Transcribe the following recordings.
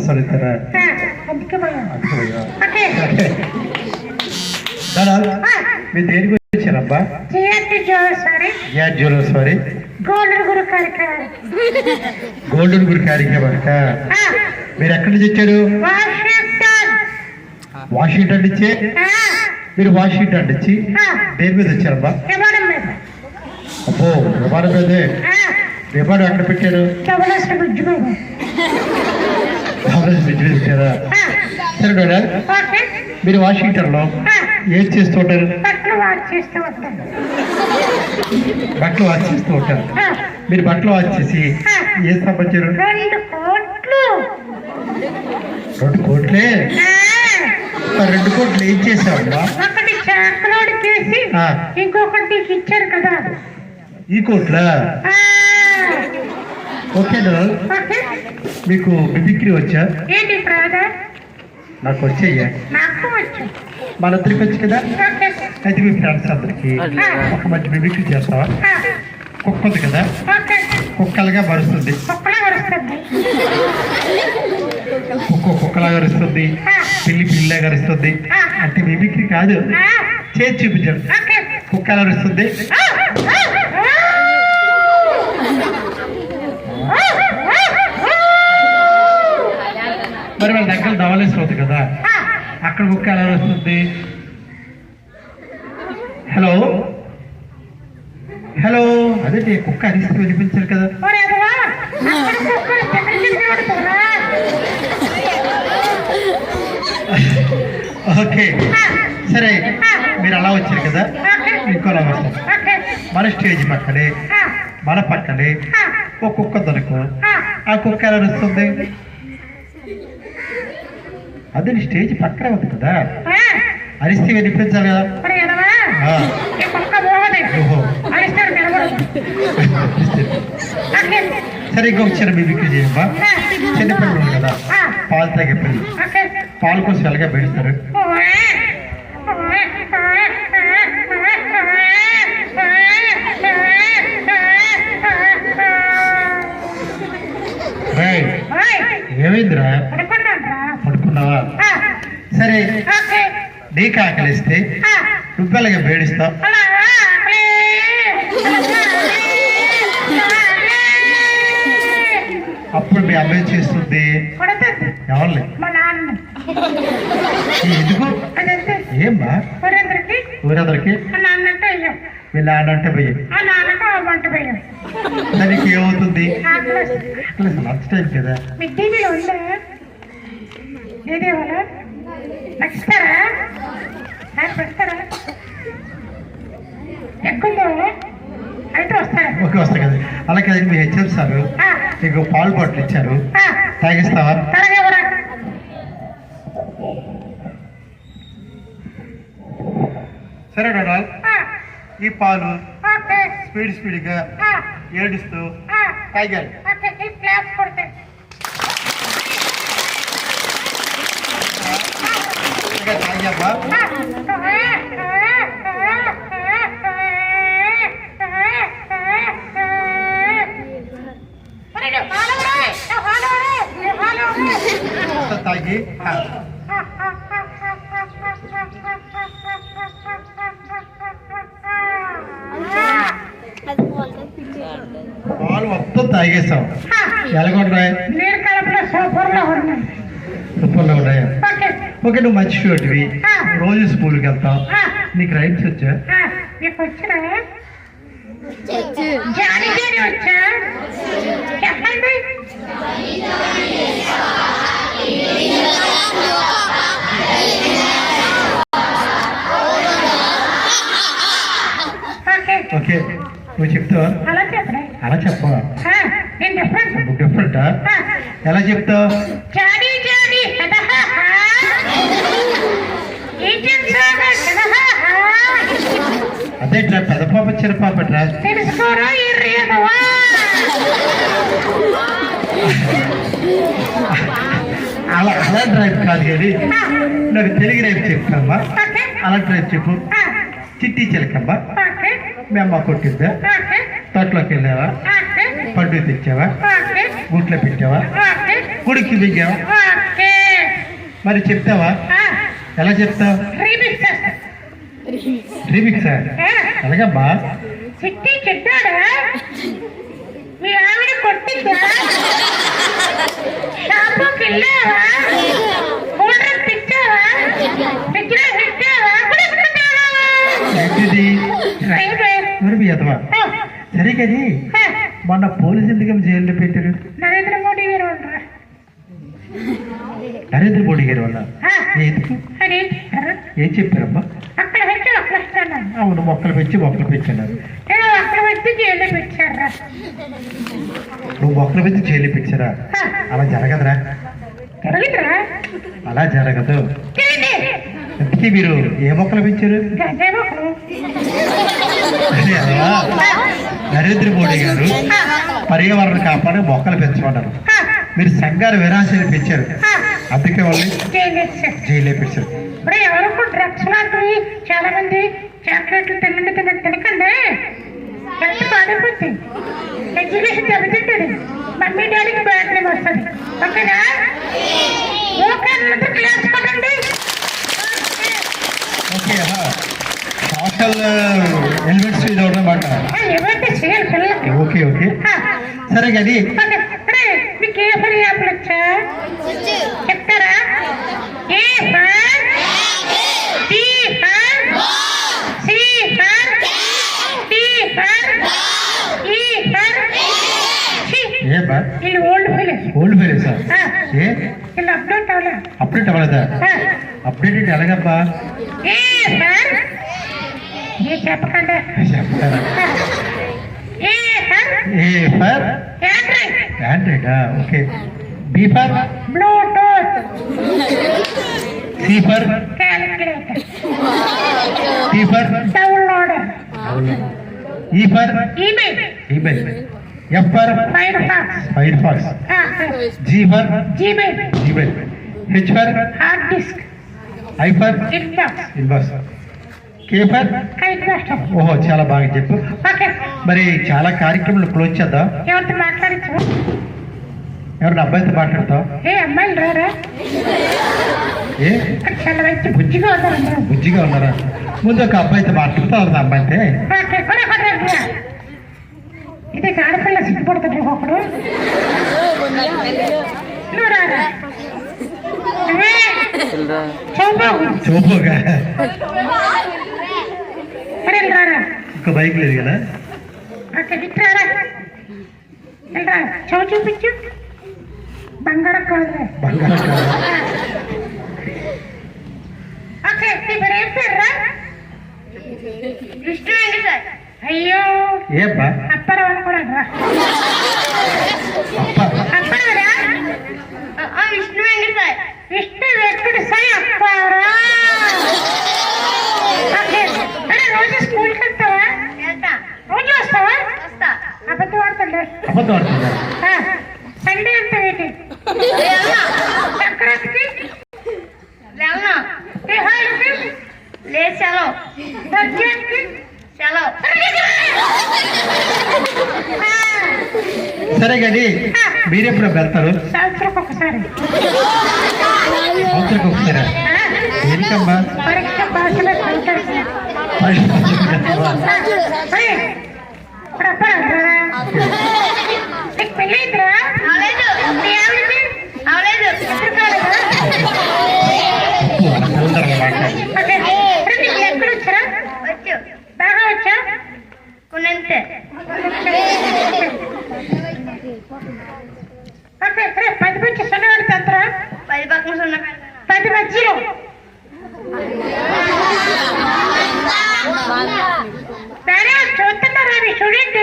చదువుతారా మీరు దేనికి వచ్చారబ్బా? సారీ గోల్డెన్ గురు కార్యక్రమానిక మీరు ఎక్కడి నుంచి వచ్చారు? వాషింగ్టన్ నుంచి. మీరు వాషింగ్టన్ నుంచి దేని మీద వచ్చారబ్బా? అబ్బో విమానం మీదే. విమానం ఎక్కడ పెట్టారు? బ్రిడ్జ్ మీద పెట్టారా? సరే మేడం, మీరు వాషింగ్టన్ లో ఏం చేస్తూ ఉంటారు? బట్టలు వాచ్ చేస్తూ ఉంటారు. మీరు బట్టలు వాచ్ చేసి ఏం సంపాదించారు? 2 కోట్లే. 2 కోట్లు ఏం చేసావమ్మా? ఇంకొకటి ఇచ్చారు కదా ఈ కోట్ల. ఓకే మీకు మిమిక్రీ వచ్చా? నాకు వచ్చాయ్యా. మన ఇద్దరికి వచ్చి కదా. అయితే మీ ఫ్రెండ్స్ అందరికి ఒక మంచి మిమిక్రీ చేస్తావా? కుక్క ఉంది కదా, కుక్కలుగా మరుస్తుంది. కుక్కలా గరుస్తుంది, పిల్లిలా గరుస్తుంది. అంటే మిమిక్రీ కాదు, చేసి చూపించాడు. కుక్క ఎలా గరుస్తుంది? మరి వాళ్ళ దగ్గర డవలేస్తుంది కదా, అక్కడ కుక్క ఎలా వస్తుంది? హలో హలో అదే కుక్క అరిస్తే వినిపించారు కదా. ఓకే సరే, మీరు అలా వచ్చారు కదా, ఇంకోలా వస్తాం. మన స్టేజ్ పక్కనే ఒక కుక్క దొరకు. ఆ కుక్క ఎలా వస్తుంది? అదే స్టేజ్ పక్కనే ఉంది కదా, అరిస్తే వినిపించాలి కదా. సరే ఇంకొక చిన్న మిమిక్రీ చేయమ్మా. చిన్నపిల్లలు ఉంది కదా, పాలు తాగే పిల్లలు, పాలు కోసం ఎలాగా పెడతారు? ఏమైందిరా? పడుకున్నావా? సరే, నీకు ఆకలిస్తే నువ్వెలాగా బేడిస్తావు? అప్పుడు మీ అమ్మాయి చేస్తుంది ఎవరు? ఎందుకు? ఏమ్మా ఊరందరికి మీ నాన్నంటే భయం. దానికి ఏమవుతుంది? లంచ్ టైం కదా. ఓకే వస్తా కదా. అలా కదా, మీ హెచ్ఎం సార్ నీకు పాలు బాటిల్ ఇచ్చారు, తాగిస్తావా? సరే డొనాల్డ్, ఈ పాలు స్పీడ్గా ఏడుస్తూ తాగాలి. తాగామా? తాగి పాలు మొత్తం తాగేస్తాం. ఎలాగున్నాయి? సూపర్లో ఉన్నాయా? ఓకే, నువ్వు మంచి షూటివి, రోజు స్కూల్కి వెళ్తావు. నీకు రైమ్స్ వచ్చా? ఓకే, నువ్వు చెప్తావా? అలా చెప్పవా? డిఫరెంటా? ఎలా చెప్తావు? అదే పెద్ద పాప చిన్న పాప అలా అలా డ్రైవ్ కాదు కానీ నాకు తెలుగు రైపు చెప్తామ్మా. అలా డ్రైవ్ చెప్పు. చిట్టి చిలకమ్మ మీ అమ్మ కొట్టిద్దా ఓకే తోటలోకి వెళ్ళావా ఓకే పండు తెచ్చావా ఓకే గుట్లో పెట్టావా ఓకే గుడికి దిగావా ఓకే మరి చెప్తావా ఎలా చెప్తావు రీమిక్స్ చేస్తా రీమిక్స్ ఎలాగబ్బా చిట్టి చెప్పాడా మీ ఆవిడ కొట్టిద్దా షాపుకి వెళ్ళావా కూలర్ తెచ్చావా ఫ్రిడ్జ్లో పెట్టావా ఏంటిది మరి అదవా సరే కది మొన్న పోలీసు ఎందుకు జైల్లో పెట్టారు నరేంద్ర మోడీ గారు ఉండరా నరేంద్ర మోడీ గారు వల్ల ఎందుకు అది ఏం చెప్పారమ్మా అక్కడ పెట్టి అక్కడ వస్తాను అవును మొక్కలు పెంచున్నారు అక్కడ పెట్టి జైల్లో పెట్టారా నువ్వు మొక్కలు పెంచి జైలు పెట్టారా అలా జరగదురా జరుగుతురా అలా జరగదు అందుకే మీరు ఏ మొక్కలు పెంచారు గంజాయి మొక్కలు అదే అలా నరేంద్ర మోడీ గారు పర్యావరణ కాపాడే మొక్కలు పెంచమన్నారు మీరు సంఘాలు విరాశలు పెంచారు అందుకే వాళ్ళు జైలు పెట్టారు ఇప్పుడు ఎవరు డ్రగ్స్ లాంటివి చాలా మంది చాక్లెట్లు తినకండి హెల్త్ పాడైపోతుంది ఎడ్యుకేషన్ దెబ్బతింటుంది మమ్మీ డాడీకి బ్యాడ్ నేమ్ వస్తుంది ఓకేనా ఓకే క్లాస్ పడండి ఓకే సోషల్ ఎలిమెంట్స్ ఇది ఉన్నమాట ఏమైతే చేయాలి పిల్లలకి ఓకే ఓకే సరే కానీ మీకు ఏ పని యాప్లు వచ్చా చెప్తారా A for B for C for D for E for A బా వీళ్ళు ఓల్డ్ ఫెయిల్ సార్ ఏ వీళ్ళు అప్డేట్ అవ్వలేదు అప్డేట్ అవ్వలేదా అప్డేట్ ఎలాగబ్బా ఏ ఫర్ ఏ చెప్పకండి చెప్తారా A for A for Android Android okay B for Bluetooth C for calculator D for downloader E for email email F for Firefox G for Gmail H for hard disk I for inbox K for ఓహో చాలా బాగా చెప్పు okay మరి చాలా కార్యక్రమాలు close చేద్దాం ఎవరితో మాట్లాడచ్చు ఎవరిని అబ్బాయితో మాట్లాడతావు ఏ అమ్మాయిలు రారా ఏ చాలా మంచి బుజ్జిగా ఉన్నారు బుజ్జిగా ఉన్నారా ముందు ఒక అబ్బాయితో మాట్లాడతావు అబ్బాయితే ఓకే ఇది ఆడపిల్ల సిగ్గుపడుతుంది ఒకడు నువ్వు రారా చూపుగా మరి రారా ఇంకో బైక్ లేదు కదా ఓకే ఇట్రారా వెళ్ళరా చౌ చూపించు బంగారం కాదు బంగారం కాదు. ఓకే మరి ఏం పేర్రా విష్ణు అండి సార్ అయ్యో ఏబ్బా అప్పరం అనుకున్నారా అప్పరా విష్ణు అండి సార్ విష్ణు వెంకట సాయి అప్పారా ఓకే అరే రోజు స్కూల్కి వెళ్తావా రోజు వస్తావా అబద్ధం ఆడుతుండే సండే ఎంత ఏంటి సంక్రాంతికి తిహారికి లేదు సెలవు దర్జానికి సెలవు సరే కానీ మీరెప్పుడు వెళ్తారు సంవత్సరం ఒకసారి సంవత్సరం ఒకసారి ఎందుకమ్మా పరీక్ష భాషలో సంతోషం ఇప్పుడు అప్పరా నీకు పెళ్ళి అయిద్దిరా మీ ఆవిడకి అవలేదు ఎప్పుడు కాలేదా ఓకే నీకు ఎక్కడ వచ్చారా వచ్చు బాగా వచ్చా కొన్నంతే ఓకే సరే 10 నుంచి 0 పెడితే అంతరా 10 పక్కన 0 10 మధ్యలో సరే చూస్తున్నారా మీ స్టూడెంట్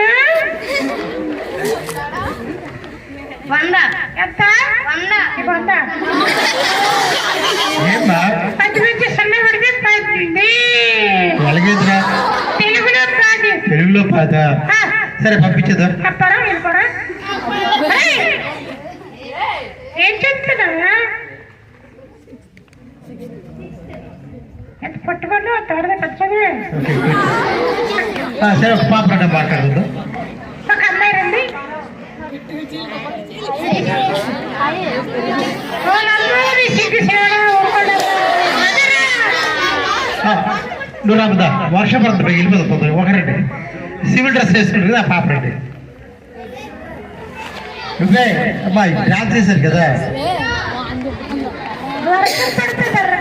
100 ఎంత 100 100 ఏమ్మా 10 నుంచి 0 పెడితే 10 ఎలాగేదిరా తెలుగులో పాద సరే పంపించదా అప్పారా వెళ్ళిపోరా ఏం చెప్తున్నా ఎంత పట్టుకోండి తోడదా పెంచదు సరే ఒక పాప రండి మాట్లాడదు. ఒక అమ్మాయి రండి. నువ్వు రాబుదా వర్షపడుతుంది వెళ్ళిపోతుంది. ఒకరండి సివిల్ డ్రెస్ వేసుకుంటుంది కదా ఆ పాప రండి. నువ్వే అమ్మాయి డాన్స్ చేశారు కదా. వర్షం పడుతుందర్రా.